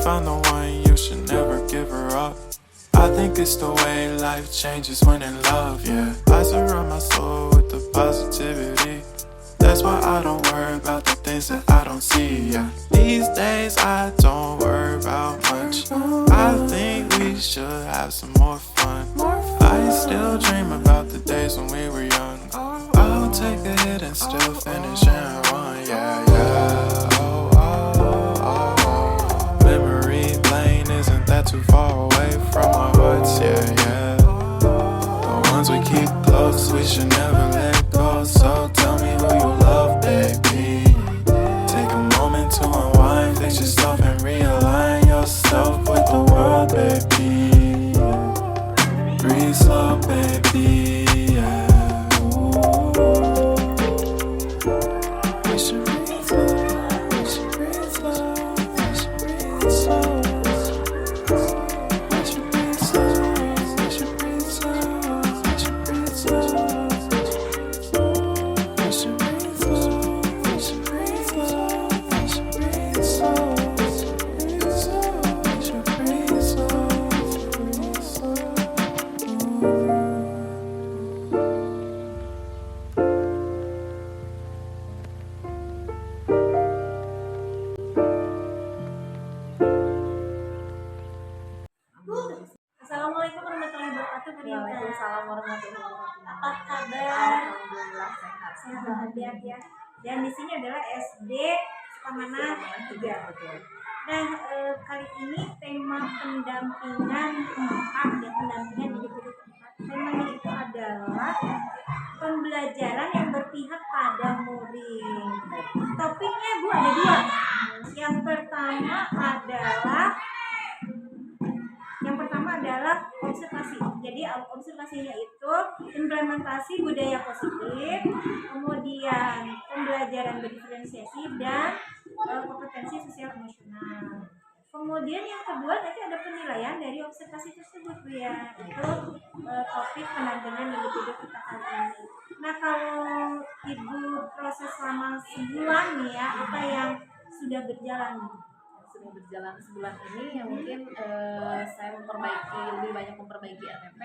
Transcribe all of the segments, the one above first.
found the one, you should never give her up. I think it's the way life changes when in love, yeah. I surround my soul with the positivity. That's why I don't worry about the things that I don't see, yeah. These days I don't worry about much. I think we should have some more fun. I still dream about the days when we were young. I'll take a hit and still finish and run, yeah, yeah. Oh, oh, oh, oh. Memory lane isn't that too far away from our hearts, yeah, yeah. The ones we keep close, we should never let go. So tell me who you love, baby. Take a moment to unwind, fix yourself and realign yourself with the world, baby. Breathe slow, baby, yeah. We should breathe slow, we should breathe slow, we should breathe slow. We should breathe slow, we should breathe slow, we should breathe slow. We should breathe slow, we should breathe slow, we should breathe slow. We should breathe slow, breathe slow. Assalamualaikum warahmatullahi wabarakatuh. Waalaikumsalam warahmatullahi wabarakatuh. Apa kabar? Alhamdulillah sehat. Sehat ya. Dan di sini adalah SD Sukamana 3. Betul. Nah, kali ini tema pendampingan 4 ya, pendampingan individu 4. Temanya itu adalah pembelajaran yang berpihak pada murid. Topiknya Bu ada 2. Yang pertama adalah observasi. Jadi observasinya itu implementasi budaya positif, kemudian pembelajaran berdiferensiasi dan kompetensi sosial emosional. Kemudian yang kedua nanti ada penilaian dari observasi tersebut, Bu ya. Itu topik pendampingan individu kita kali ini. Nah, kalau Ibu proses selama sebulan nih ya, apa yang sudah berjalan? Berjalan sebulan ini ya mungkin saya lebih banyak memperbaiki RTP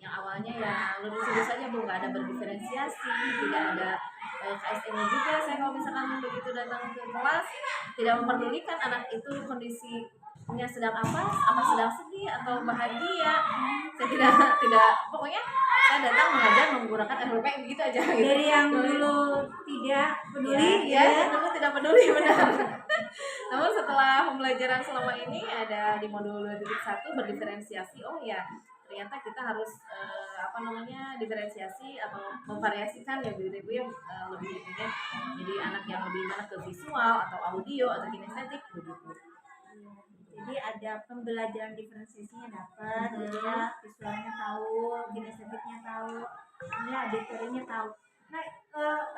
yang awalnya ya lurus-lurus saja Bu, nggak ada berdiferensiasi, tidak ada KSM-nya juga. Saya kalau misalkan begitu datang ke kelas tidak memperdulikan anak itu kondisinya sedang apa sedang sedih atau bahagia. Saya tidak pokoknya saya datang mengajar menggunakan RTP begitu aja gitu. Dari yang dulu tidak peduli ya dulu tidak peduli benar. Namun setelah pembelajaran selama ini ada di modul 2.1 berdiferensiasi, oh ya ternyata kita harus diferensiasi atau memvariasikan ya Bu ya, lebih intinya jadi anak yang lebih mana ke visual atau audio atau kinestetik begitu. Jadi ada pembelajaran diferensiasinya dapat, ya, visualnya tahu, kinestetiknya tahu, ya auditorinya tahu. Nah,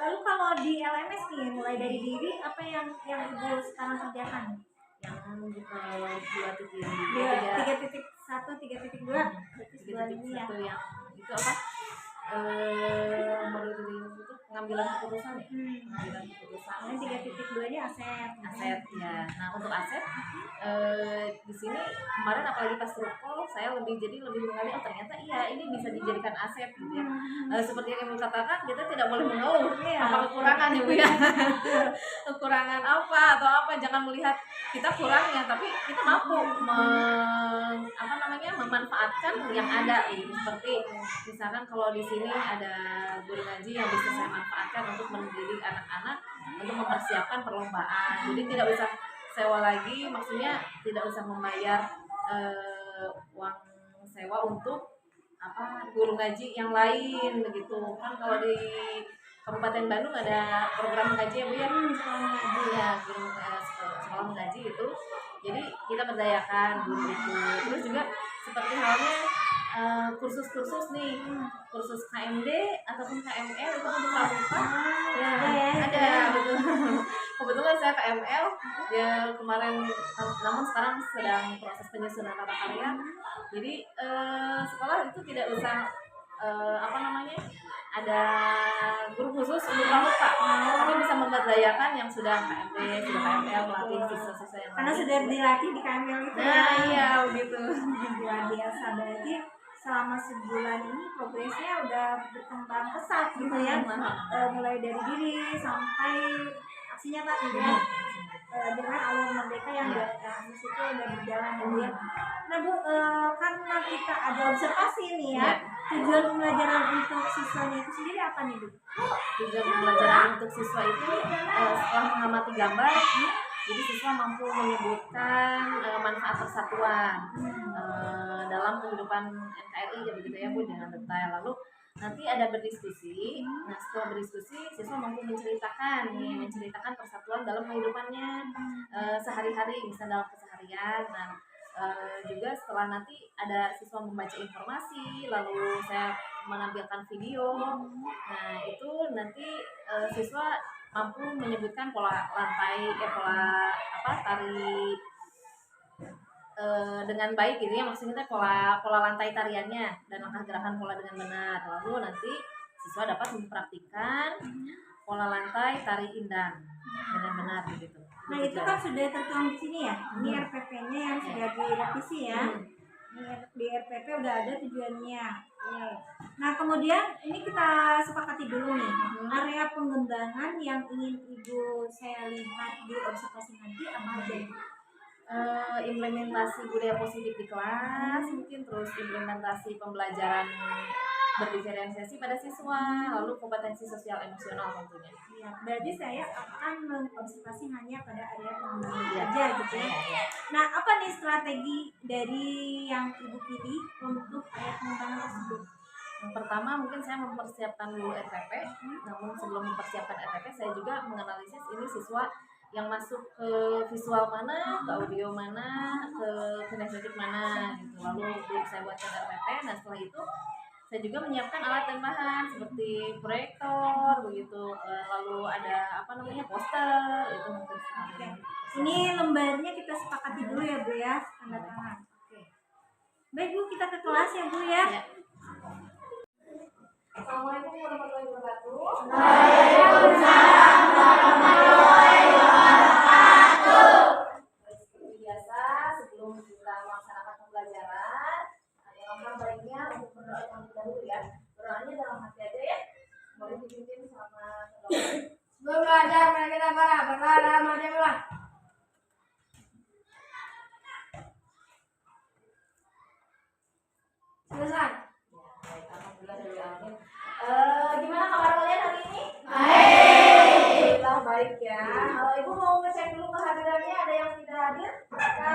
lalu kalau di LMS nih, mulai dari diri apa yang Ibu sekarang kerjakan? Yang 3.1, 3.2, ini ya. Yang itu apa? Modul itu pengambilan keputusan ya. Pengambilan keputusan. Yang 3.2 ini aset ya. Nah, untuk aset di sini kemarin apalagi pas rukol saya lebih mengalami ternyata iya ini bisa dijadikan aset gitu ya. Seperti yang Ibu katakan, kita tidak boleh mengeluh apa kekurangan ya Bu ya. Kekurangan apa atau apa, jangan melihat kita kurangnya, tapi kita mampu memanfaatkan yang ada gitu. Seperti misalkan kalau di sini ada guru ngaji yang bisa saya manfaatkan untuk mendidik anak-anak untuk mempersiapkan perlombaan. Jadi tidak usah sewa lagi, maksudnya tidak usah membayar uang sewa untuk guru ngaji yang lain begitu kan. Kalau di Kabupaten Bandung ada program mengaji ya Bu ya, sekolah mengaji itu. Jadi kita berdayakan guru itu. Terus juga seperti halnya kursus-kursus nih, kursus KMD ataupun KML itu untuk pramuka ada betul. Kebetulan saya KML ya kemarin, namun sekarang sedang proses penyusunan tata karya. Jadi sekolah itu tidak usah ada guru khusus untuk pramuka, tapi bisa memberdayakan yang sudah KMP, sudah KML, melatih siswa-siswa yang Karena lain. sudah dilatih di KML itu. Nah iya begitu. Luar biasa, berarti selama sebulan ini progresnya udah berkembang pesat gitu ya. Mulai dari diri sampai aksi nyata gitu ya. Dengan awal merdeka yang itu udah berjalan ya. Nah Bu, karena kita ada observasi nih ya, tujuan pembelajaran untuk siswanya itu sendiri apa nih Bu? Tujuan pembelajaran untuk siswa itu setelah mengamati gambar, jadi siswa mampu menyebutkan manfaat persatuan dalam kehidupan NKRI ya begitu ya Bu, dengan detail. Lalu nanti ada berdiskusi. Nah setelah berdiskusi siswa mampu menceritakan persatuan dalam kehidupannya sehari-hari, misalnya dalam keseharian. Nah juga setelah nanti ada siswa membaca informasi, lalu saya menampilkan video. Nah itu nanti siswa mampu menyebutkan pola lantai, tari dengan baik gitu ya, maksudnya pola lantai tariannya dan langkah gerakan pola dengan benar. Lalu nanti siswa dapat mempraktikkan pola lantai tari indang dengan benar begitu. Nah itu kan sudah tertuang di sini ya, ini RPP-nya yang sudah direvisi ya. Di RPP udah ada tujuannya. Nah kemudian ini kita sepakati dulu nih, area pengembangan yang ingin Ibu saya lihat di observasi nanti apa aja? Implementasi budaya positif di kelas, mungkin terus implementasi pembelajaran berdiferensiasi pada siswa, lalu kompetensi sosial emosional tentunya. Ya, berarti saya akan mengobservasi hanya pada area pengembangan aja gitu ya. Nah, apa nih strategi dari yang Ibu pilih untuk area pengembangan tersebut? Yang pertama mungkin saya mempersiapkan dulu RPP, namun sebelum mempersiapkan RPP saya juga menganalisis ini siswa yang masuk ke visual mana, ke audio mana, ke kinestetik mana gitu. Lalu saya buatkan RPP. Nah setelah itu saya juga menyiapkan alat dan bahan seperti proyektor begitu, lalu ada poster itu mungkin. Ini lembarnya kita sepakati dulu ya Bu ya, tanda tangan. Baik Bu, kita ke kelas ya Bu ya. Assalamualaikum warahmatullahi wabarakatuh. Waalaikumsalam warahmatullahi wabarakatuh. Seperti biasa, sebelum kita melaksanakan pembelajaran, ada langkah baiknya untuk berdoa terlebih dahulu ya. Berdoanya dalam hati aja ya. Boleh dipimpin sama doa. Sebelum belajar, mari kita berdoa dalam hati Allah. Selesai. Baik, alhamdulillah dari alamin. Gimana kabar kalian hari ini? Baik. Alhamdulillah baik ya. Ibu mau ngecek dulu kehadirannya, ada yang tidak hadir? Ada.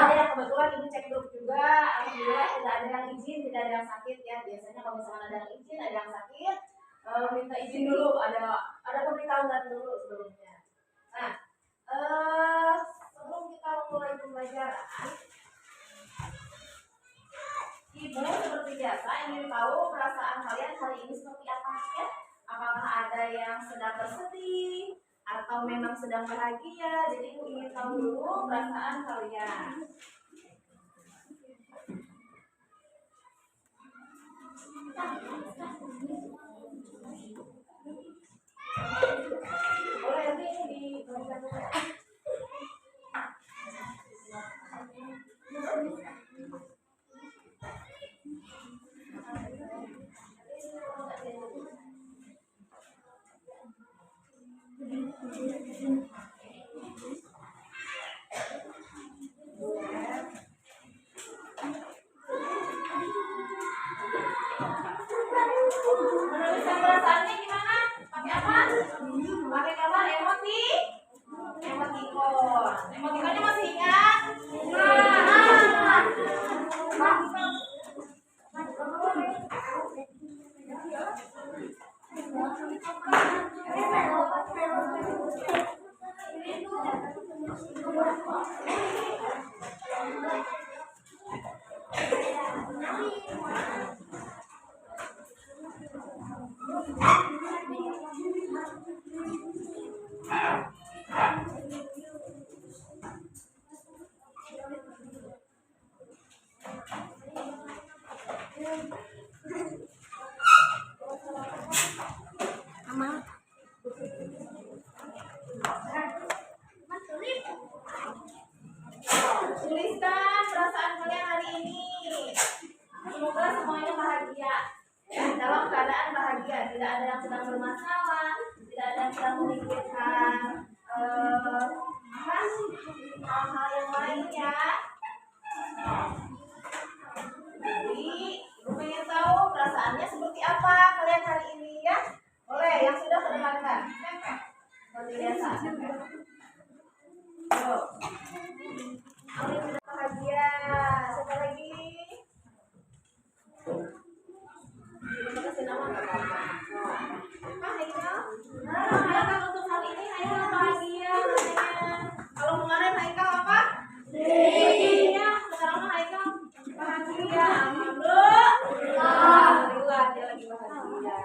Ada yang kebetulan ibu cek dulu juga. Alhamdulillah tidak ada yang izin, tidak ada yang sakit ya. Biasanya kalau misalkan ada yang izin, ada yang sakit, minta izin dulu. Ada pemberitahuan dulu sebelumnya. Nah, sebelum kita mulai pembelajaran, Ibu seperti biasa ingin tahu perasaan kalian hari ini seperti apa ya? Apakah ada yang sedang bersedih atau memang sedang bahagia? Jadi Ibu ingin tahu dulu perasaan kalian. Boleh nanti ini diberikan dulu ya. Menuliskan perasaannya gimana? Pakai apa? Pakai gambar emoti. Emoticon. Emoticonnya masih ingat? bahagia, alhamdulillah dia lagi bahagia.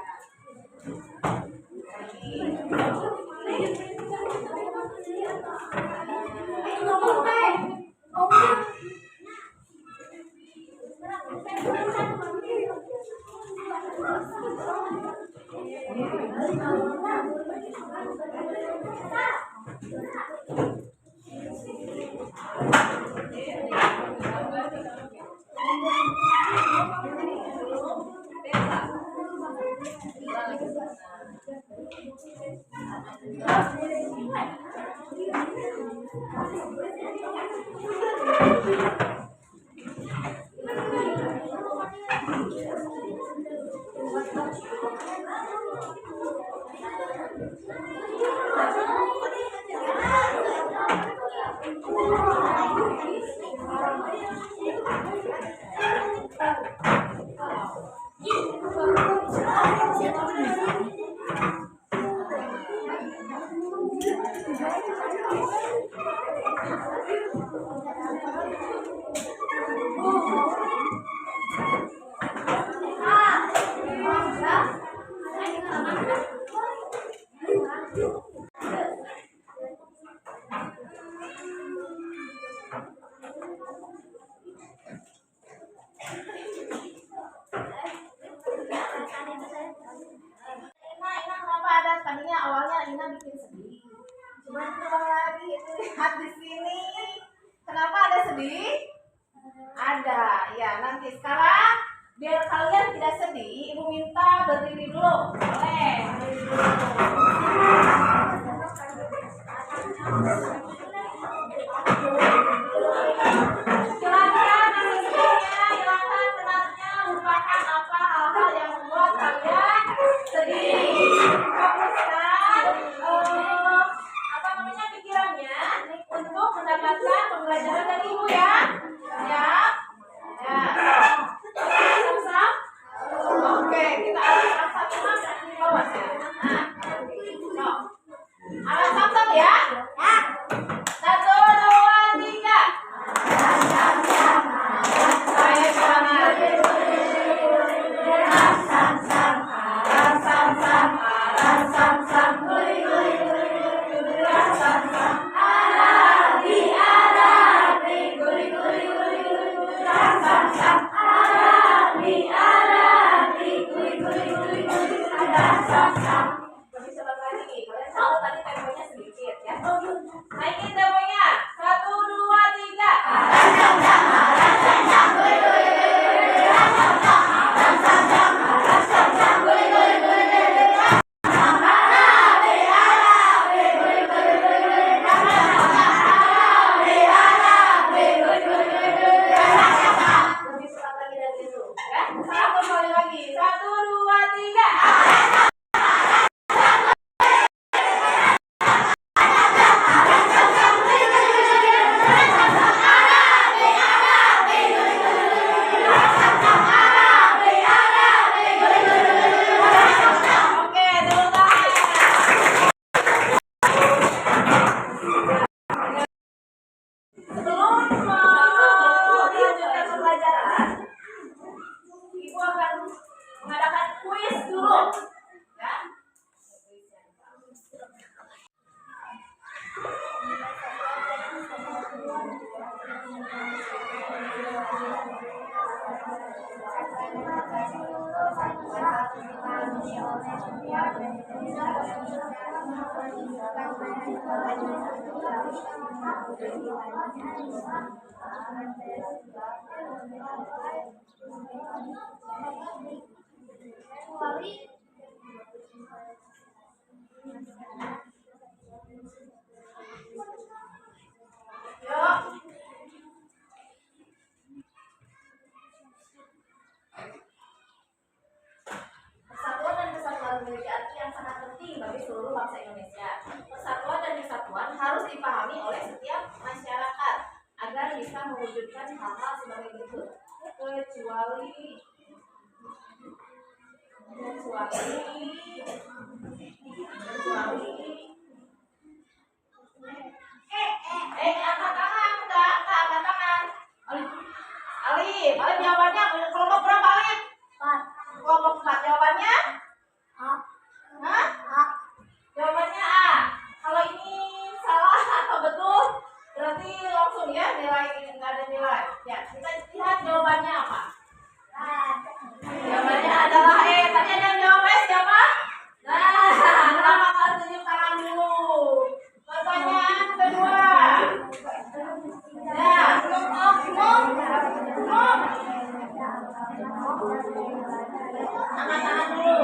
Ina kenapa ada tadinya awalnya Ina bikin sedih. Cuman pulang lagi lihat di sini. Kenapa ada sedih? Ada. Ya, nanti sekarang biar kalian tidak sedih, Ibu minta berdiri dulu. Boleh. Berdiri dulu. Silakan nasi sedihnya, silakan tenangnya, lupakan apa hal-hal yang membuat kalian sedih. Fokuskan apa namanya pikirannya untuk mendapatkan pembelajaran dari Ibu ya. Siap? Ya. Sam-sam. Oke, kita akan sam-sam di bawah ya. Nah. So. Alat sam-sam ya. Satu, dua, tiga. Saya semangat. Lebih cepat lagi. Kalian tahu tadi temponya sedikit ya. Naikin temponya. Satu, dua, tiga. Lebih cepat lagi dari itu. Ya. Satu kali lagi. Satu, dua, tiga. Oke, tepuk tangan. Sebelum melanjutkan pembelajaran, Ibu akan mengadakan kuis dulu. Ya. Yuk. Persatuan dan kesatuan memiliki arti yang sangat penting bagi seluruh bangsa Indonesia. Persatuan dan kesatuan harus dipahami oleh setiap masyarakat agar bisa mewujudkan hal-hal sebagai berikut. Kecuali angkat tangan, udah angkat tangan. Alif, jawabannya? Kelompok berapa, Lip? 4. Kelompok 4. Jawabannya? Hah? Jawabannya A. Kalau ini salah atau betul, berarti langsung ya nilai ini nggak ada nilai. Ya, kita lihat jawabannya apa. Jawabannya adalah E. Tadi ada yang jawab E siapa? Nah, kenapa kalian tunjuk tangan dulu? Pertanyaan kedua. Ya, belum. Tangan dulu.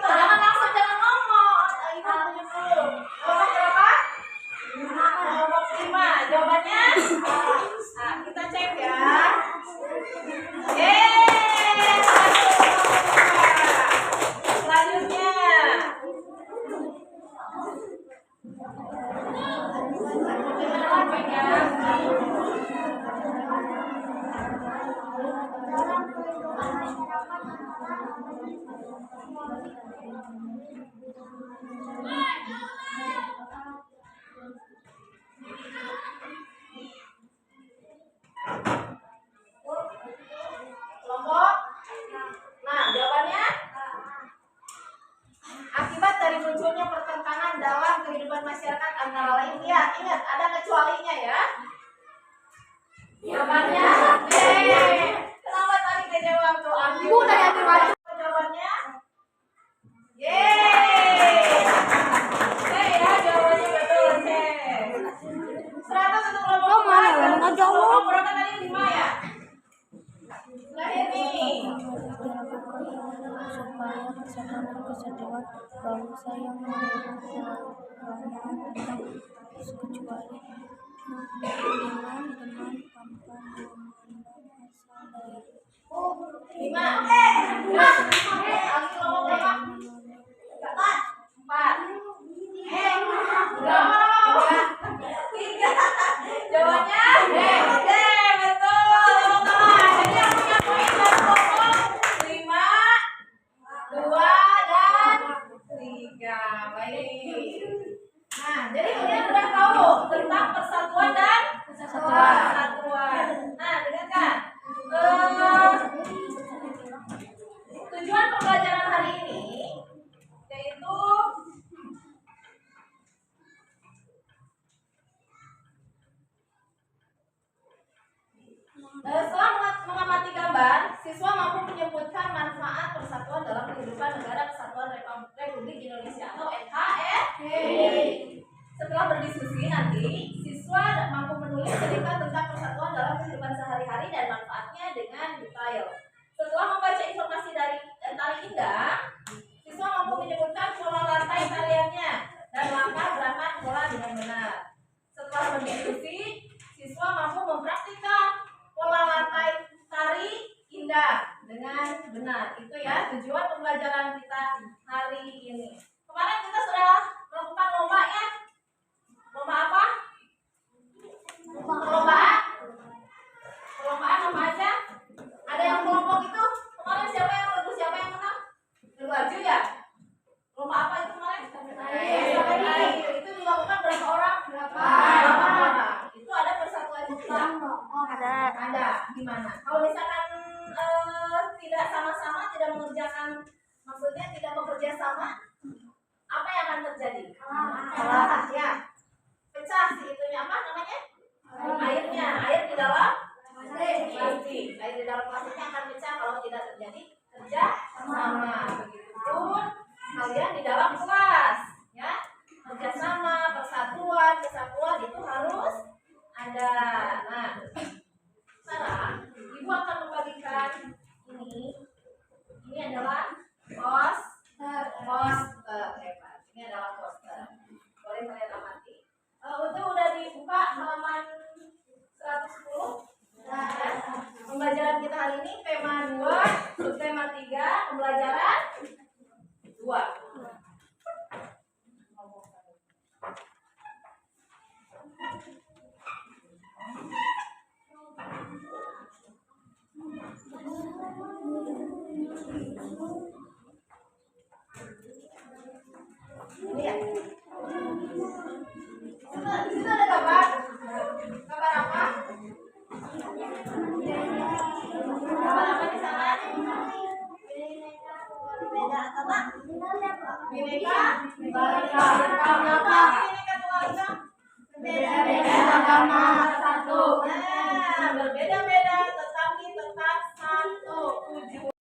Jangan langsung, jangan ngomong. Ibu tunjuk dulu. Kelompok berapa? Kelompok 5. Jawabannya? Nah, kita cek ya. Selanjutnya. Kelompok. Nah, jawabannya akibat dari munculnya pertentangan dalam kehidupan masyarakat antara lain ya, ingat ada kecualinya ya. Jawabannya B. Kenapa tadi dia jawab tuh? Ibu udah yakin lagi jawabannya? C ya, jawabannya betul C. 100 untuk kelompok kelompok berapa tadi? 5 ya? Lahir nih. Supaya kesadaran kesadaran bangsa yang tentang kecuali dengan tanpa Jawabannya D, betul. Jadi yang punya poin dari kelompok 5, 2, dan 3. Baik. Nah, jadi kalian udah tahu tentang persatuan dan kesatuan. Nah, dengarkan. Tujuan pembelajaran hari ini yaitu setelah mengamati gambar, siswa mampu menyebutkan manfaat persatuan dalam kehidupan negara Kesatuan Republik Indonesia atau NKRI. Setelah berdiskusi nanti, siswa mampu menulis cerita tentang persatuan dalam kehidupan sehari-hari dan manfaatnya dengan detail. Setelah membaca informasi dari tari indah, siswa mampu menyebutkan pola lantai tariannya dan langkah gerakan pola dengan benar. Setelah berdiskusi, siswa mampu mempraktikkan pola lantai tari indah dengan benar. Itu ya tujuan pembelajaran kita hari ini. Kemarin kita sudah melakukan lomba ya. Lomba apa? Perlombaan apa aja? Ada yang kelompok itu kemarin siapa yang bagus, siapa yang menang? Baju ya? Lomba apa itu kemarin? Itu dilakukan berapa orang? 8 orang. Itu ada persatuan juga? Ada. Gimana? Kalau misalkan tidak sama-sama, tidak mengerjakan, maksudnya tidak bekerja sama, apa yang akan terjadi? Kalah. Ya. Pecah si itunya apa namanya? Airnya. Air di dalam plastik. Air di dalam plastiknya akan pecah kalau tidak terjadi kerja sama. Begitupun kalian di dalam kelas, ya. Kerjasama, persatuan, kesatuan itu harus ada. Nah, sekarang ibu akan membagikan ini adalah poster. Hebat. Ini adalah poster. Boleh kalian amati. Itu udah dibuka halaman 110. Nah, pembelajaran kita hari ini tema 2, subtema 3, pembelajaran 2. Ini ya. Di situ ada gambar. Gambar apa? Gambar apa di sana? Beda agama. Bineka Tunggal Ika. Bineka Tunggal Ika. Berbeda-beda agama satu. Nah, berbeda-beda tetapi tetap satu tujuan.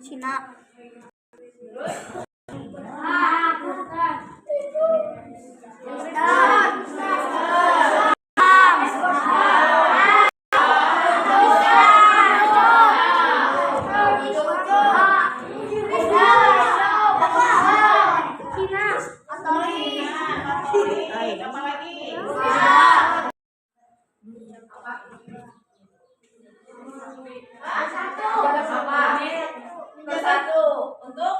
Cina. Apa lagi? Bersatu. Untuk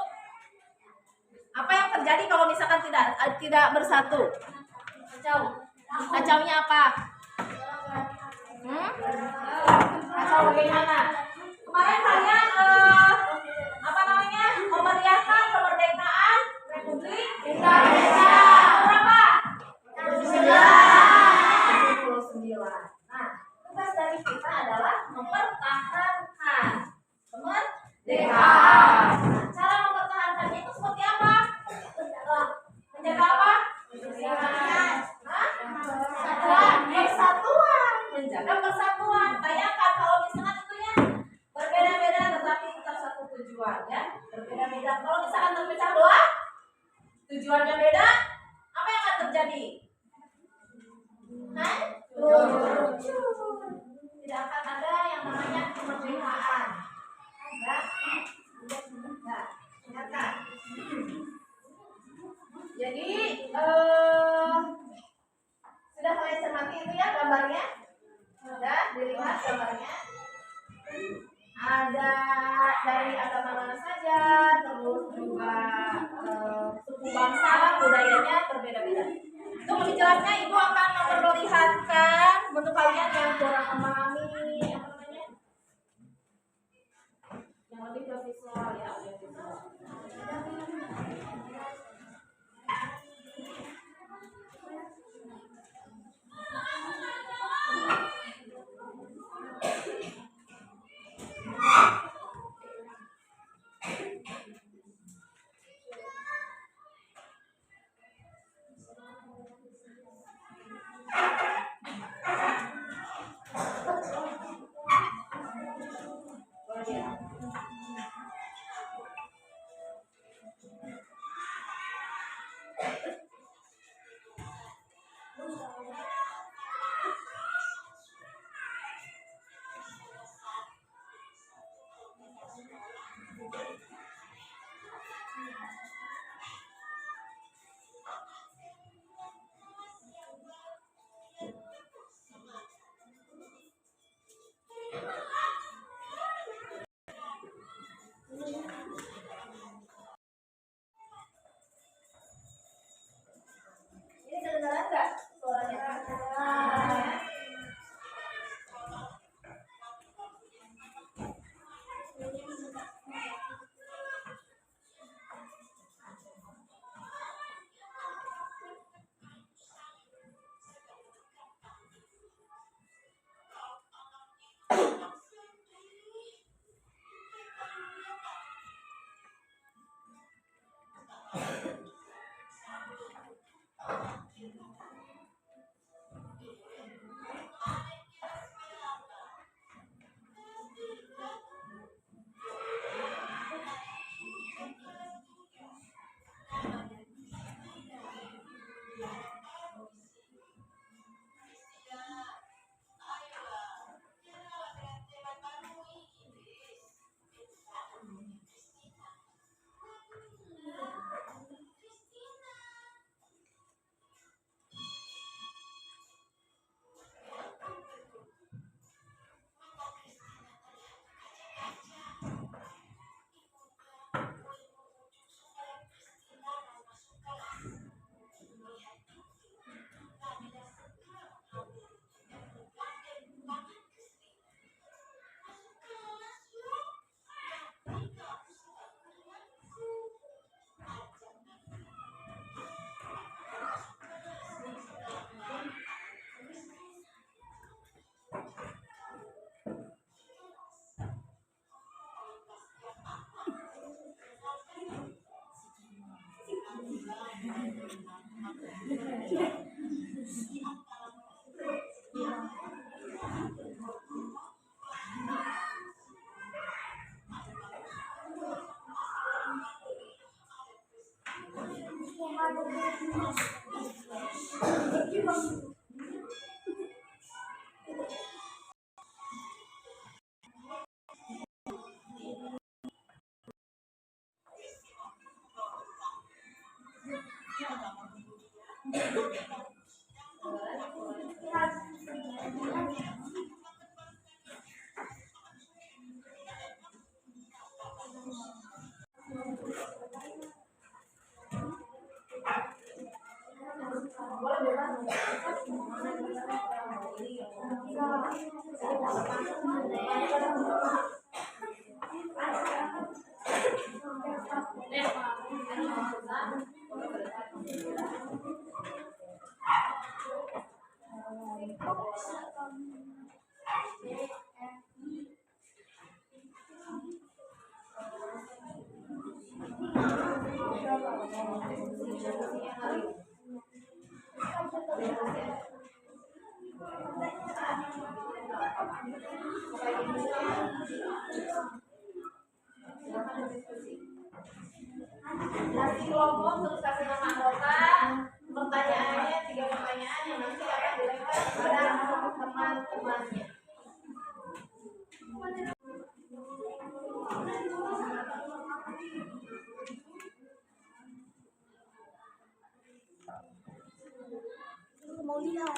apa yang terjadi kalau misalkan tidak bersatu? Kacaunya apa? Kacau bagaimana? Kemarin kalian apa namanya? Memeriahkan kemerdekaan Republik Indonesia. Berapa? 79. Nah, tugas dari kita adalah mempertahankan kemerdekaan. Nah, cara mempertahankannya itu seperti apa? Menjaga apa? Persatuan. Menjaga persatuan. Bayangkan kalau misalkan itu ya berbeda-beda tetapi tetap satu tujuan ya. Berbeda-beda. Kalau misalkan terpecah belah, tujuannya beda, apa yang akan terjadi? Hancur. Tidak akan ada yang namanya kemerdekaan. Ya. Nah, ingatkan. Jadi sudah kalian cermati itu ya gambarnya? Sudah dilihat gambarnya? Ada dari agama mana saja, terus juga suku bangsa, budayanya berbeda-beda. Untuk lebih jelasnya ibu akan memperlihatkan untuk kalian yang kurang memahami apa namanya, yang lebih ke visual ya, audio visual. Ini kedengaran nggak suaranya? Nasi kelompok terus kasih nama anggota. Pertanyaannya 3 pertanyaan yang nanti akan dilempar kepada teman-temannya. Mau lihat.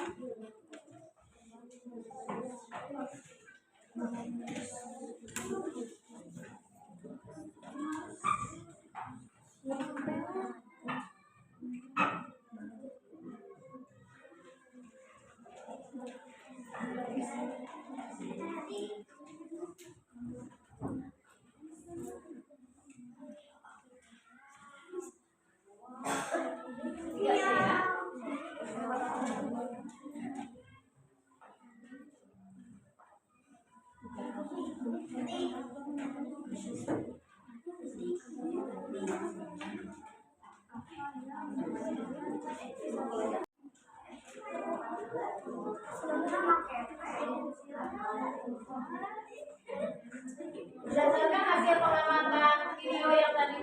Berdasarkan hasil pengamatan video yang tadi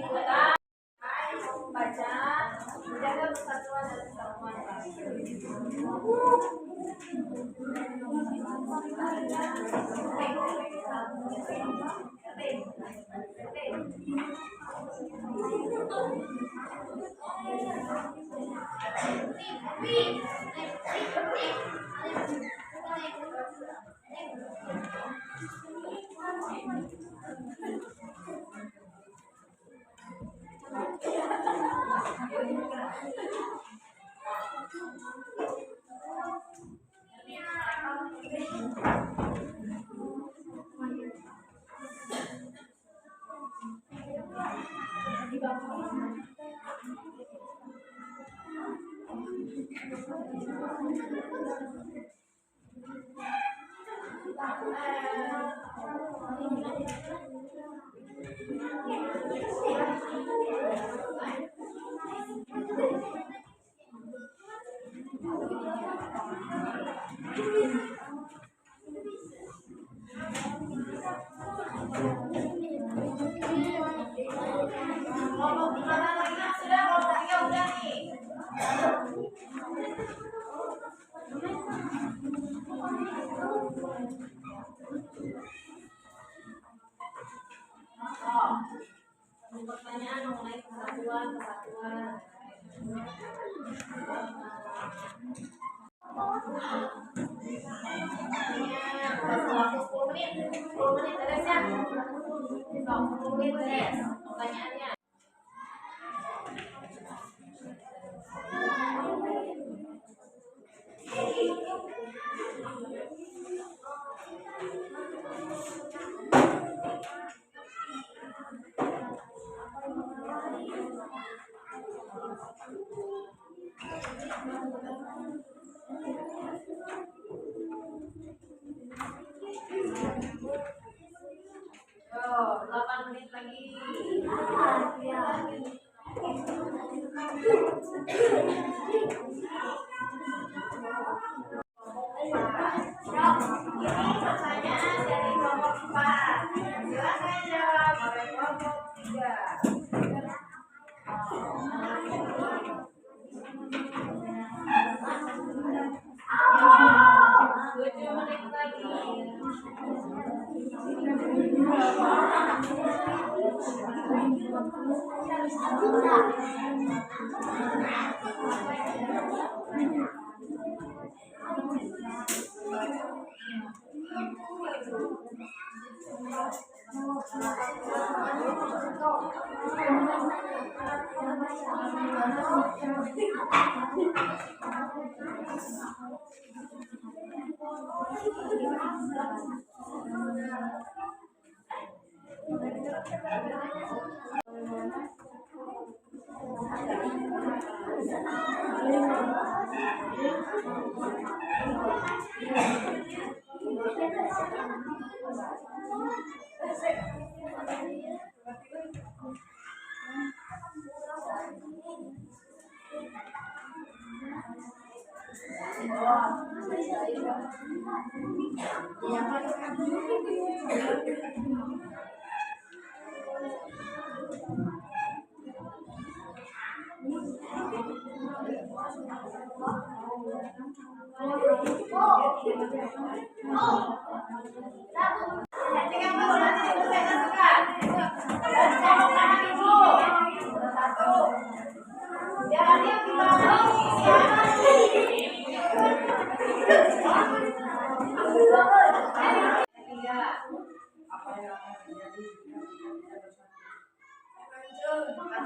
diputar, baca, menjaga persatuan dan kesatuan bangsa. Kelompok gimana lagi? Sudah, kelompok 3 udah nih. Oh, pertanyaan mengenai kesatuan. Kasih waktu 10 menit. 10 menit beres ya? 10 menit beres pertanyaannya. Yo, 8 menit lagi. Ini pertanyaan dari kelompok 4. Silakan jawab oleh kelompok 3.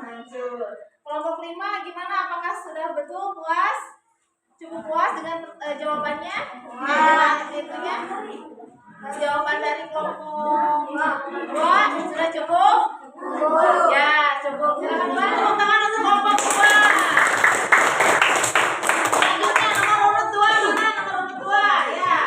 Hancur. Kelompok 5 gimana? Apakah sudah betul puas? Cukup puas dengan jawabannya? Itunya? Jawaban dari kelompok 2 sudah cukup? Ya, cukup. Silakan kembali tepuk tangan untuk kelompok 2. Selanjutnya nomor urut 2 mana? Nomor urut 2 ya.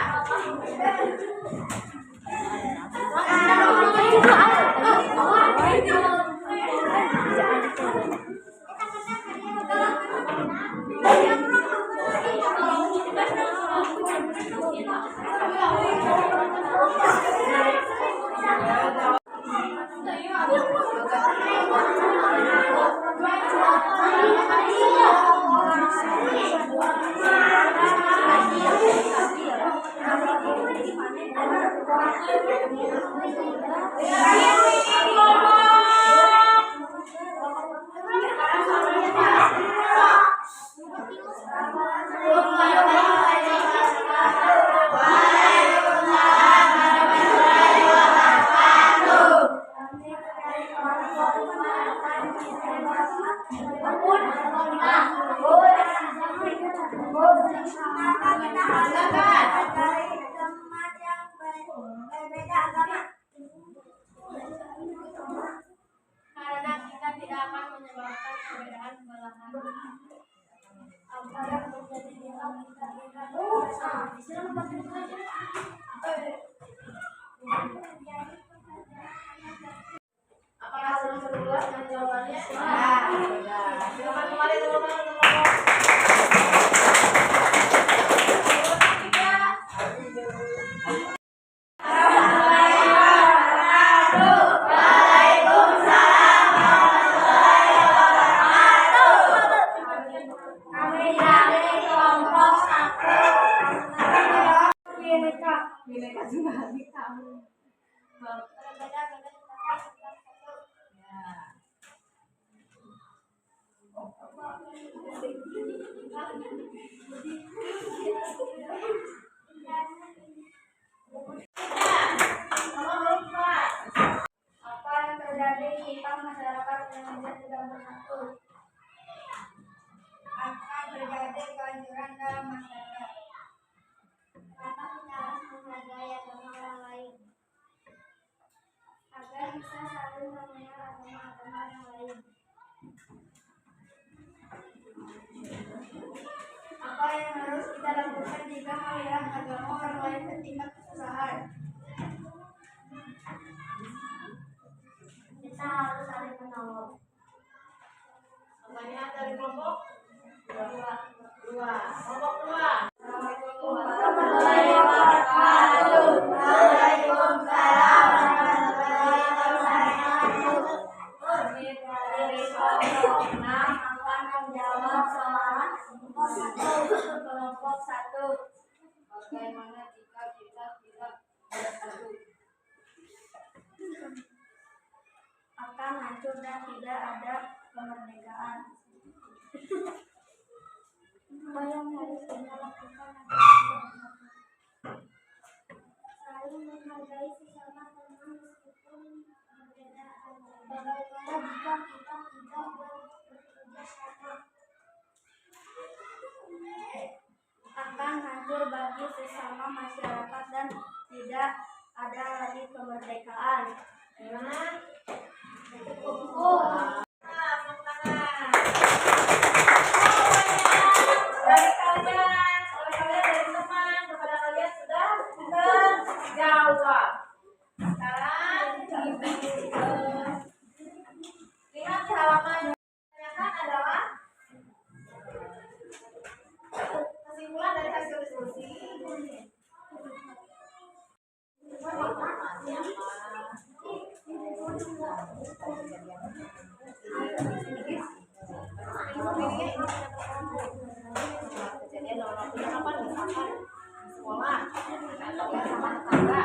Karena kita tidak akan menyebabkan perbedaan belahan. Apa yang terjadi di dalam kita tidak apakah sudah jelas dengan jawabannya? Sudah. Silakan kembali teman-teman untuk ngomong. Apa yang terjadi jika masyarakat Indonesia tidak bersatu? Akan terjadi kehancuran dalam masyarakat. Karena kita harus menghargai agama orang lain, agar bisa saling mengenal agama-agama yang lain. Apa yang harus kita lakukan jika melihat agama orang lain tertimpa kesusahan? Kita harus saling menolong. Pertanyaan dari kelompok 2. Kelompok 2. Assalamualaikum warahmatullahi wabarakatuh. Waalaikumsalam warahmatullahi wabarakatuh. Dari kelompok 6 akan menjawab soal kelompok 1. Bagaimana jika kita tidak bersatu? Akan hancur dan tidak ada kemerdekaan. Apa yang harus kita lakukan agar saling menghargai sesama teman meskipun berbeda agama? Bagaimana jika kita tidak bekerja sama? Akan hancur bagi sesama masyarakat dan tidak ada lagi kemerdekaan. Gimana? Dari kalian, dari teman, kepada kalian sudah terjawab. Sekarang lihat di halaman yang kan adalah kesimpulan dari hasil diskusi. Kejadian dalam waktu kapan misalkan di sekolah atau bersama tetangga,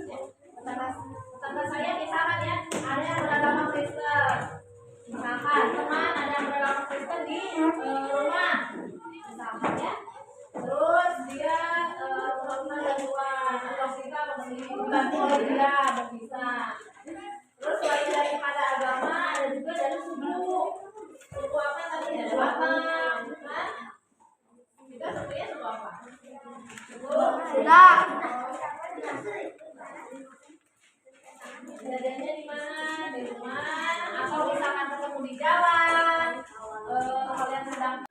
ya. tetangga saya misalkan ya ada yang beragama Kristen, misalkan teman ada yang beragama Kristen di rumah misalkan ya, terus dia melakukan gangguan atau kita dibantu oleh dia berpisah. Terus selain daripada agama ada juga dari suku apa tadi ya, Batak kan? Kita sebenarnya suku apa? Sudah. Kejadiannya di mana? Di rumah atau misalkan ketemu di jalan, kalian sedang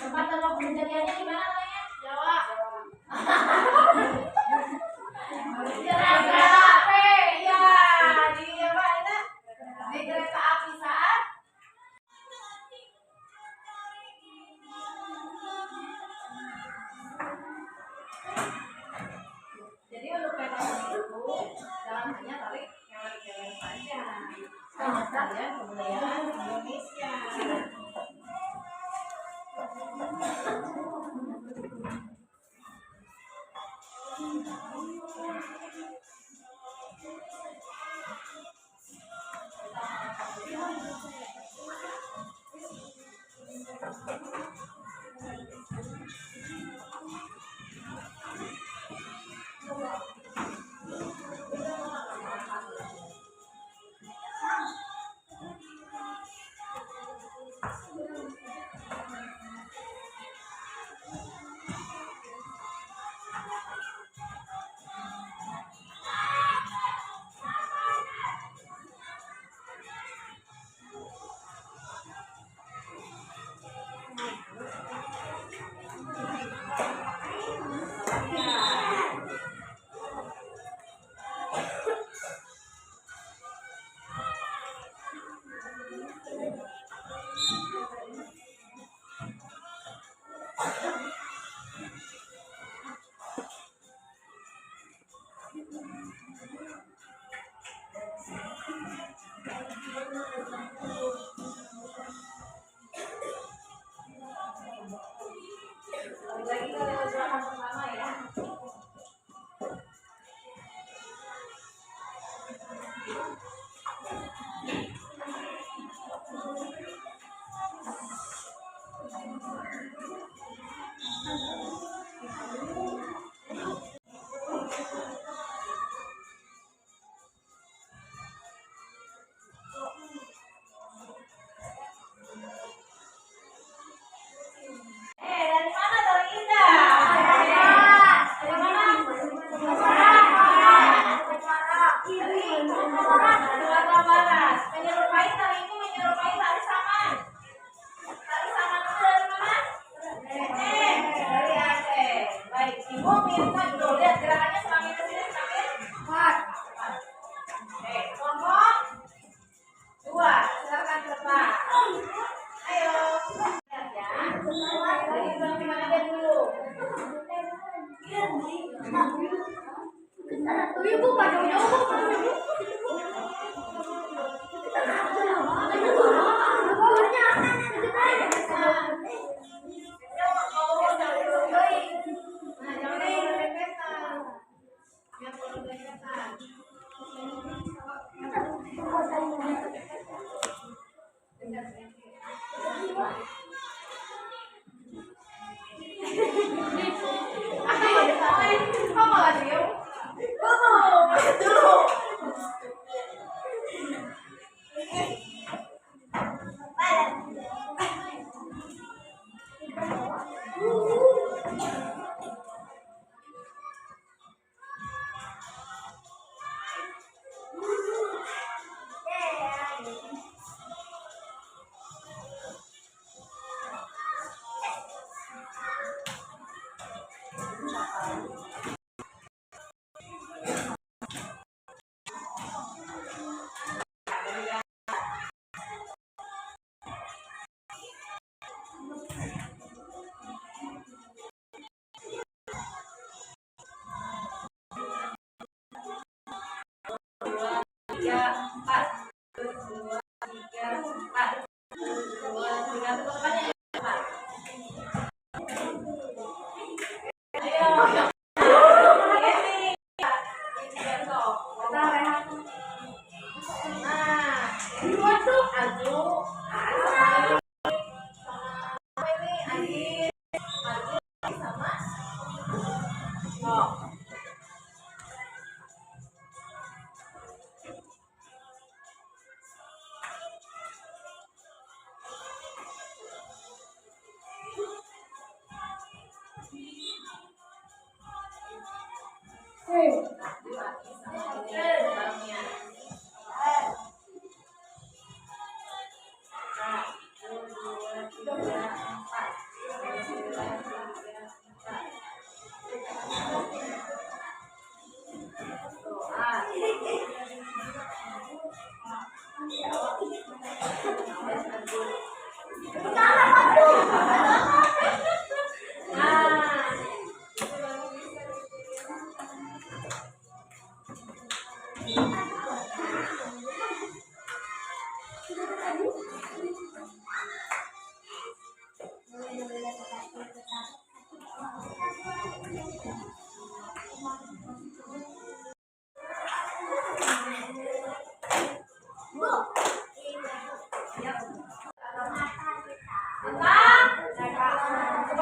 tempat dan waktu kejadiannya di mana namanya? Jawa. Kereta api, ya di apa itu? Di kereta api saat jadi untuk kereta api itu dalam hanya tarik kelek-kelek saja. Sama saja kebudayaan Indonesia. Lagi ke gerakan pertama ya. Dari mana? Dari Indah. Dari mana? Sumatera Barat. Menyerupai tari itu menyerupai tari saman. Tari saman itu dari mana? Dari Aceh. Baik, Ibu minta dulu lihat gerakannya semakin ke sini semakin kuat. Oke, kelompok 2. Silakan terbang. Ayo. Lihat ya. Dari Ibu gimana dia dulu? Ibu pada barangnya.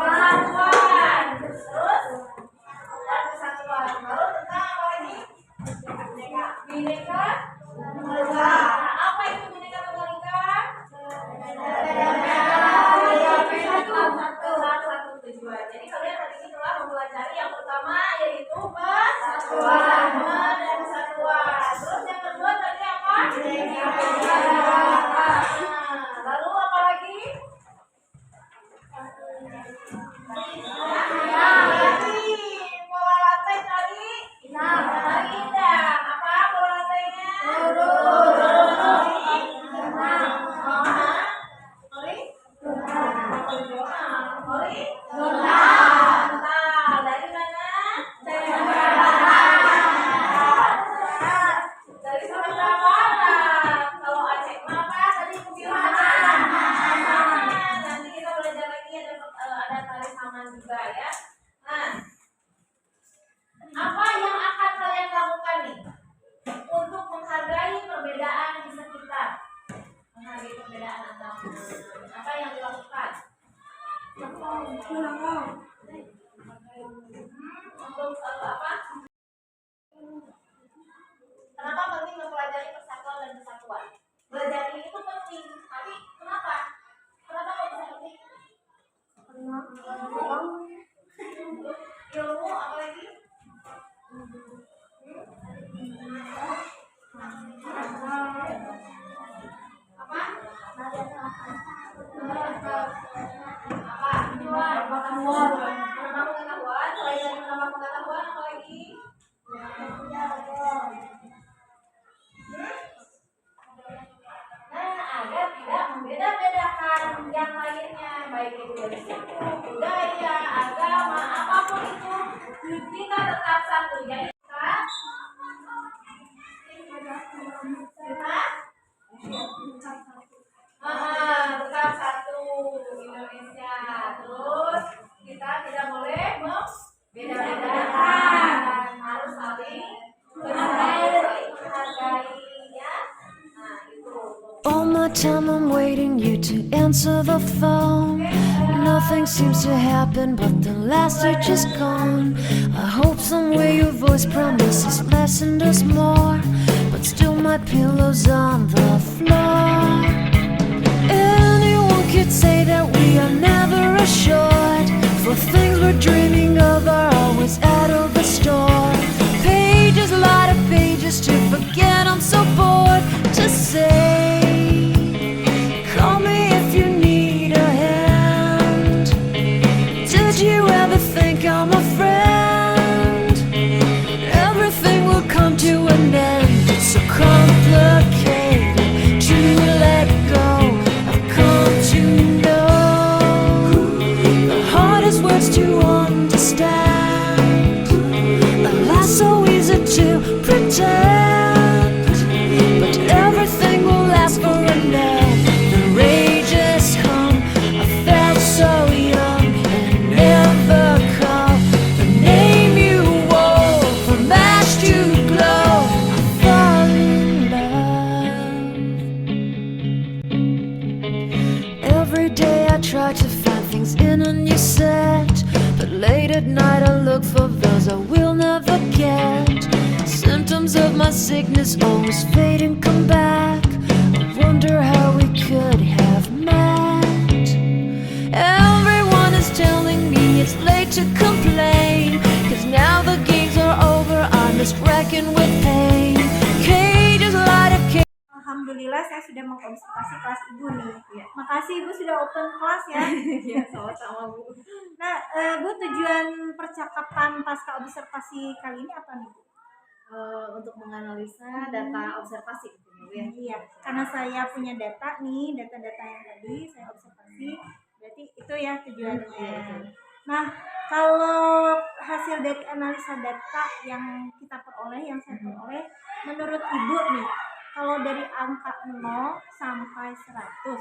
Kesatuan. Terus kesatuan. Baru tentang apa lagi? Bineka Tunggal Ika. Nah, apa itu Bineka Tunggal Ika? Satu tujuan. Jadi kalian hari ini telah mempelajari yang pertama yaitu persatuan dan kesatuan. Terus yang kedua tadi apa? Bineka Tunggal Ika. Lalu apa lagi? Pola lantai tadi indah. Apa pola lantainya? Dari mana? Dari Sumatera Barat. Kalau Aceh apa tadi bilang? Nanti kita belajar lagi ada tari saman juga ya. Nah, apa yang akan kalian lakukan nih untuk menghargai perbedaan di sekitar? Menghargai perbedaan antar apa yang dilakukan? Untuk apa? Kenapa penting mempelajari persatuan dan kesatuan? Belajar ini itu penting, tapi kenapa? Kenapa kok bisa penting? Ilmu apa lagi? Apa? Menambah pengetahuan. Selain dari menambah pengetahuan apa lagi? Nah, agar tidak membeda-bedakan yang lainnya, baik itu dari suku, budaya, agama, apapun itu, kita tetap satu. Jadi tetap satu Indonesia. Terus kita tidak boleh membeda-bedakan, harus saling menghargai ya. Nah, itu. All my time I'm waiting you to answer the phone. Nothing seems to happen but the last are just gone. I hope somewhere your voice promises less and does more, but still my pillow's on the floor. Anyone could say that we are never assured, for things we're dreaming of are always out of the store. Pages, a lot of pages to forget, I'm so bored to say. Call me if you need a hand. Did you ever think I'm a friend? Everything will come to an end. It's so complicated to let go. I've come to know the hardest words to understand. Life's so easy to pretend, but everything will last for a night. The rage has come. I felt so young and never called the name you wore from ash to glow. I fall in love. Every day I try to find things in a new set, but late at night I look for those I will never get. Symptoms of my sickness always fade and come back. I wonder how we could have met. Everyone is telling me it's late to complain, 'cause now the games are over. is wrecking with pain. Cages light up cages. Alhamdulillah saya sudah mengobservasi kelas ibu nih. Iya. Makasih ibu sudah open kelas ya. Iya, sama-sama Bu. Nah, bu, tujuan percakapan pasca observasi kali ini apa nih Bu? Untuk menganalisa data observasi gitu ya. Iya, karena saya punya data nih, data-data yang tadi saya observasi, berarti itu ya tujuannya. Iya, betul. Nah, kalau hasil dari analisa data yang kita peroleh, yang saya peroleh, menurut ibu nih, kalau dari angka 0 sampai 100,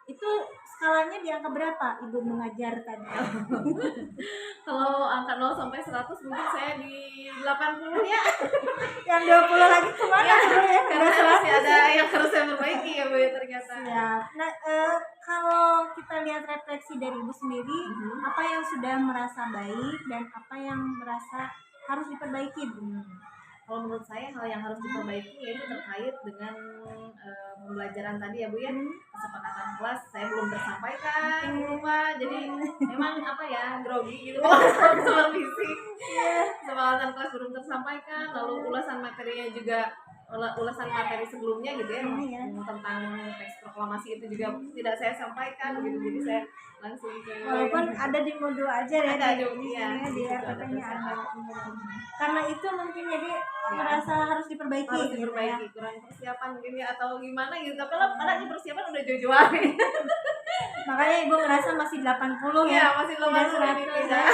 itu skalanya di angka berapa ibu mengajar tadi? Kalau angka 0 sampai 100 mungkin saya di 80 ya. Yang 20 lagi kemana Bu ya? Karena Udah masih 100 ada yang harus saya perbaiki ya Bu ya ternyata. Siap. Nah, kalau kita lihat refleksi dari ibu sendiri, apa yang sudah merasa baik dan apa yang merasa harus diperbaiki Bu? Kalau menurut saya hal yang harus diperbaiki yaitu terkait dengan pembelajaran tadi ya Bu ya. Kesepakatan kelas saya belum tersampaikan di rumah, jadi memang apa ya, grogi gitu kalau supervisi. Kesepakatan kelas belum tersampaikan, lalu ulasan materinya juga ulasan materi sebelumnya gitu ya, tentang teks proklamasi itu juga tidak saya sampaikan gitu, jadi saya langsung ke Walaupun ada di modul aja ya, Ada di di- sini iya, ya, di di situ RPP-nya ada ada. Karena itu mungkin jadi merasa harus diperbaiki harus gitu ya. diperbaiki, kurang persiapan mungkin ya atau gimana gitu, tapi lah padahal persiapan udah jauh-jauh. Makanya ibu ngerasa masih 80 ya. Iya, masih Tidak 80 ini 100 beda. ya.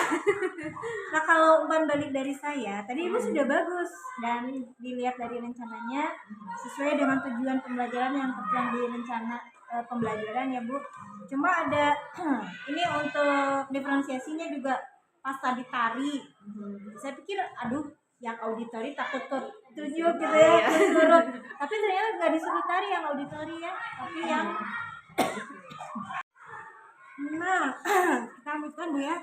Nah, kalau umpan balik dari saya, tadi ibu sudah bagus dan dilihat dari rencananya sesuai dengan tujuan pembelajaran yang tertuang di rencana pembelajaran ya Bu. Cuma ada ini untuk diferensiasinya juga pas tadi tari. Saya pikir aduh yang auditori takut tunjuk gitu ya, disuruh. Tapi ternyata nggak disuruh tari yang auditori ya, tapi yang nah kita lanjutkan Bu ya.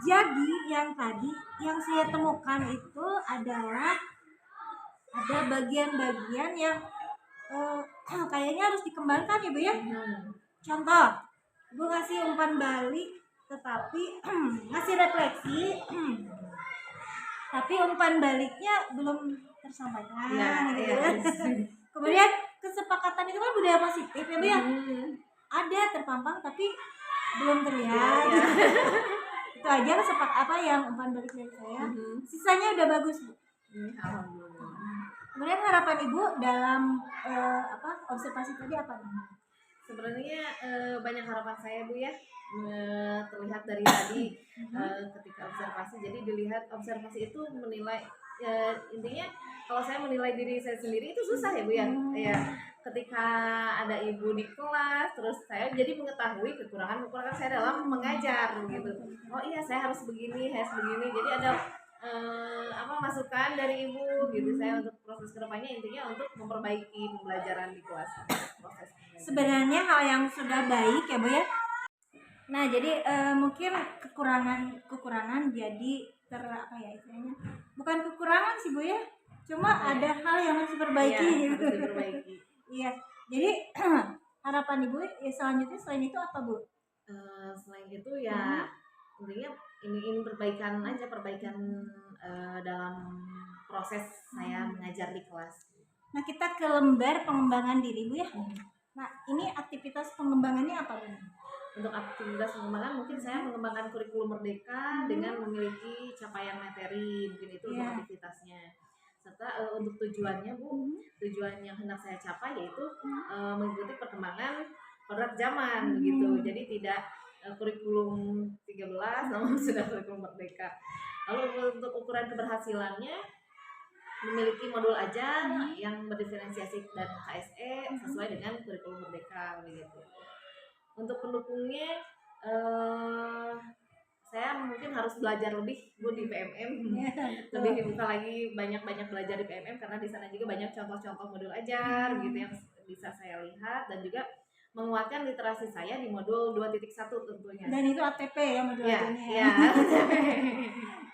Jadi yang tadi yang saya temukan itu adalah ada bagian-bagian yang kayaknya harus dikembangkan ya Bu ya. Contoh, Ibu ngasih umpan balik tetapi ngasih refleksi tapi umpan baliknya belum tersampaikan Iya, gitu iya. ya. Kemudian kesepakatan itu kan budaya positif ya Bu ya. Ada terpampang tapi belum terlihat. Iya. Itu aja apa yang umpan balik dari saya. Sisanya udah bagus Bu. Alhamdulillah. Kemudian harapan Ibu dalam observasi tadi apa nih? Sebenarnya banyak harapan saya Bu ya, terlihat dari tadi ketika observasi. Jadi dilihat observasi itu menilai intinya kalau saya menilai diri saya sendiri itu susah ya Bu ya. Ya ketika ada ibu di kelas terus saya jadi mengetahui kekurangan saya dalam mengajar gitu. Oh iya saya harus begini, jadi ada masukan dari ibu gitu. Saya untuk proses kedepannya intinya untuk memperbaiki pembelajaran di kelas, proses pembelajaran. Sebenarnya hal yang sudah baik ya Bu ya. Nah jadi mungkin kekurangan jadi istilahnya bukan kekurangan sih Bu ya, cuma ada hal yang harus diperbaiki Iya, gitu. harus diperbaiki. Iya, jadi harapan Ibu ya selanjutnya selain itu apa Bu? Selain itu ya intinya ini perbaikan dalam proses saya mengajar di kelas. Nah kita ke lembar pengembangan diri Bu ya. Nah ini aktivitas pengembangannya apa Bu? Untuk aktivitas pengembangan mungkin saya mengembangkan kurikulum merdeka dengan memiliki capaian materi, mungkin itu untuk aktivitasnya. Serta untuk tujuannya Bu, tujuan yang hendak saya capai yaitu mengikuti perkembangan produk zaman gitu. Jadi tidak kurikulum 13 namun sudah kurikulum merdeka. Lalu untuk ukuran keberhasilannya memiliki modul ajar yang berdiferensiasi dan HSE sesuai dengan kurikulum merdeka begitu. Untuk pendukungnya saya mungkin harus belajar lebih Bu di PMM, lebih buka lagi banyak belajar di PMM karena di sana juga banyak contoh-contoh modul ajar gitu yang bisa saya lihat dan juga menguatkan literasi saya di modul 2.1 tentunya. Dan itu ATP ya modul Iya, ini iya.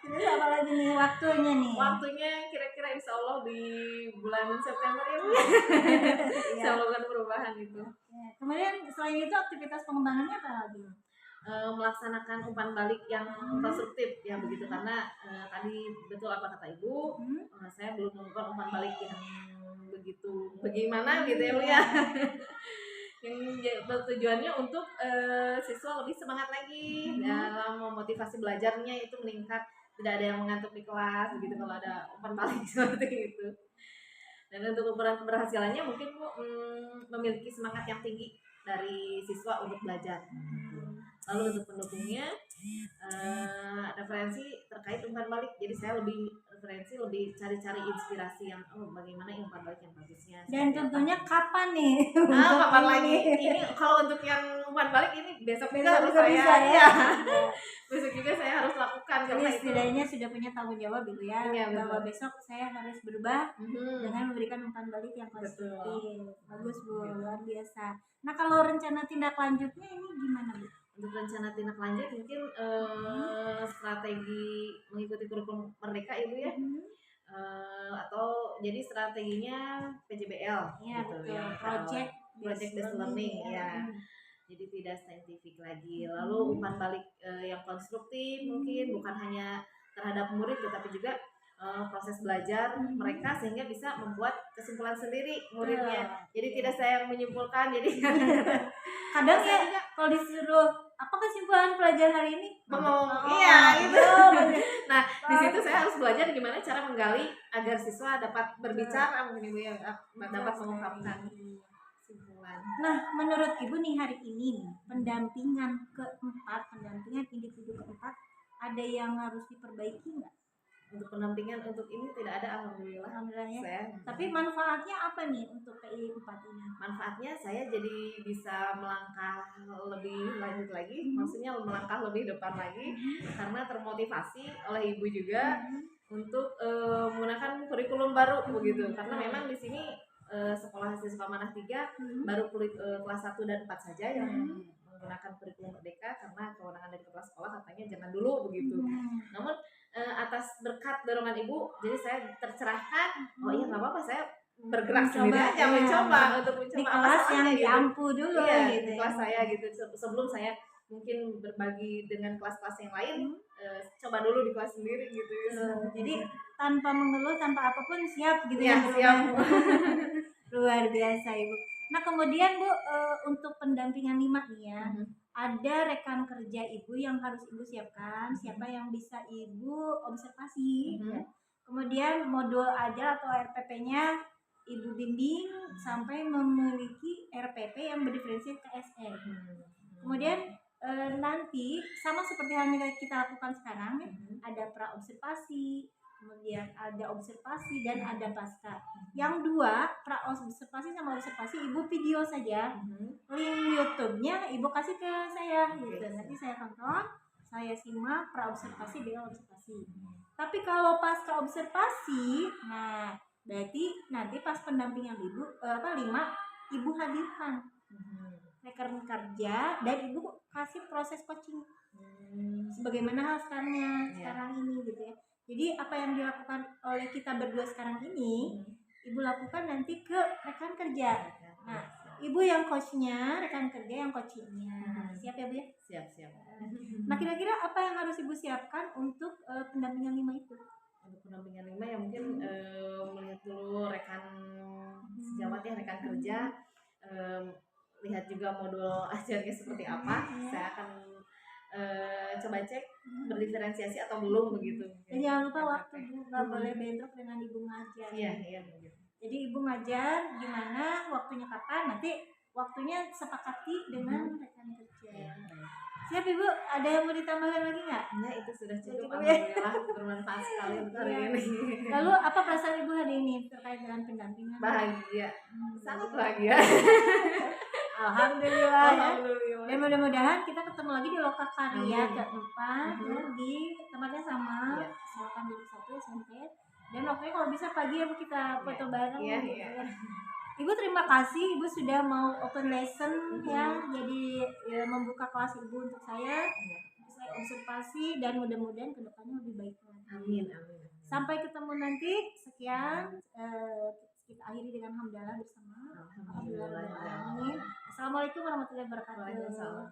Terus apa lagi nih waktunya nih? Waktunya kira-kira insya Allah di bulan September ya Bu. Saya melakukan perubahan itu. Ya, kemudian selain itu aktivitas pengembangannya apa lagi? melaksanakan umpan balik yang konstruktif ya begitu, karena tadi betul apa kata ibu, saya belum melakukan umpan balik yang begitu bagaimana gitu ya Bu ya. Yang bertujuannya untuk siswa lebih semangat lagi dalam memotivasi belajarnya itu meningkat, tidak ada yang mengantuk di kelas begitu kalau ada umpan balik seperti itu. Dan untuk ukuran keberhasilannya mungkin Bu memiliki semangat yang tinggi dari siswa untuk belajar. Lalu untuk pendukungnya referensi terkait umpan balik, jadi saya lebih cari-cari inspirasi yang bagaimana umpan balik yang bagusnya. Dan tentunya kapan nih? Kapan lagi? Ini kalau untuk yang umpan balik ini besok juga harus juga saya bisa ya. besok juga saya harus lakukan Jadi karena itu. setidaknya sudah punya tanggung jawab Ibu ya, Iya, bahwa betul. besok saya harus berubah Mhm. dengan memberikan umpan balik yang Betul. konstruktif. Bagus Bu, luar biasa. Nah kalau rencana tindak lanjutnya ini gimana Bu? Untuk rencana tindak lanjut mungkin strategi mengikuti kurikulum merdeka Ibu ya. Atau jadi strateginya PJBL Iya gitu betul, ya, project based learning ya. Jadi tidak saintifik lagi. Lalu umpan balik yang konstruktif mungkin bukan hanya terhadap murid tetapi juga proses belajar mereka sehingga bisa membuat kesimpulan sendiri muridnya. Jadi tidak saya yang menyimpulkan, jadi Kadang ya kalau disuruh apa kesimpulan pelajaran hari ini? iya itu. bener. Nah, di situ saya harus belajar gimana cara menggali agar siswa dapat berbicara mungkin Ibu ya, dapat mengungkapkan kesimpulan. Nah, menurut Ibu nih hari ini nih, pendampingan individu keempat ada yang harus diperbaiki nggak? Untuk pendampingan untuk ini tidak ada, alhamdulillah. Alhamdulillah ya. Saya Tapi manfaatnya apa nih untuk PI 4 ini? manfaatnya saya jadi bisa melangkah lebih lanjut lagi, maksudnya melangkah lebih depan lagi karena termotivasi oleh ibu juga untuk menggunakan kurikulum baru begitu. Karena memang di sini sekolah siswa Manah 3 baru kelas 1 dan 4 saja yang menggunakan kurikulum merdeka karena kewenangan dari kepala sekolah katanya jangan dulu begitu. Namun atas berkat dorongan ibu, jadi saya tercerahkan. Oh iya nggak apa-apa, saya bergerak sendiri aja, mencoba untuk Di mencoba kelas yang gitu. diampu dulu Iya, gitu di ya. kelas saya gitu. Sebelum saya mungkin berbagi dengan kelas-kelas yang lain, coba dulu di kelas sendiri gitu. Jadi tanpa mengeluh, tanpa apapun siap gitu ya ya. siap. Luar biasa Ibu. Nah kemudian Bu, untuk pendampingan 5 nih ya, ada rekan kerja Ibu yang harus Ibu siapkan, siapa yang bisa Ibu observasi ya. Kemudian modul ajar atau RPP-nya Ibu bimbing sampai memiliki RPP yang berdiferensiasi ke SE. Kemudian nanti sama seperti halnya kita lakukan sekarang ya, ada pra observasi, kemudian ada observasi dan ada pasca. Yang dua, pra observasi sama observasi Ibu video saja, link YouTube-nya Ibu kasih ke saya gitu. Nanti saya tonton, saya simak pra observasi dengan observasi. Tapi kalau pasca observasi, nah berarti nanti pas pendampingan Ibu 5 Ibu hadirkan rekan kerja dan Ibu kasih proses coaching sebagaimana hasilnya sekarang ini gitu ya. Jadi apa yang dilakukan oleh kita berdua sekarang ini Ibu lakukan nanti ke rekan kerja. Nah, Ibu yang coachnya, rekan kerja yang coachingnya. Siap ya Bu ya? Siap. Nah kira-kira apa yang harus Ibu siapkan untuk pendampingan 5 itu? Untuk pendampingan 5 ya mungkin melihat dulu rekan sejawat ya, rekan kerja, lihat juga modul ajarnya seperti apa. Saya akan coba cek berdiferensiasi atau belum begitu. Dan jangan lupa waktu Bu, nggak boleh bentrok dengan Ibu ngajar. Iya begitu. Jadi Ibu ngajar gimana, waktunya kapan, nanti waktunya sepakati dengan rekan kerja. Siap Ibu, ada yang mau ditambahkan lagi nggak? Ya itu sudah cukup, Cukup ya. alhamdulillah bermanfaat sekali untuk hari Iya. ini. Lalu apa perasaan Ibu hari ini terkait dengan pendampingan? Bahagia, sangat bahagia. Alhamdulillah ya. Alhamdulillah. Dan mudah-mudahan kita ketemu lagi di Loka Karya Amin. keempat ya, di tempatnya sama, Iya. Selokan 1 SMP. Dan waktunya kalau bisa pagi ya Bu, kita foto bareng. Iya, gitu iya. ya. Ibu terima kasih, Ibu sudah mau open lesson ya, jadi ya, membuka kelas Ibu untuk saya. Saya observasi dan mudah-mudahan kedepannya lebih baik lagi. Amin. Sampai ketemu nanti. Sekian kita akhiri dengan hamdalah bersama. Alhamdulillah. Assalamualaikum warahmatullahi wabarakatuh. Waalaikumsalam.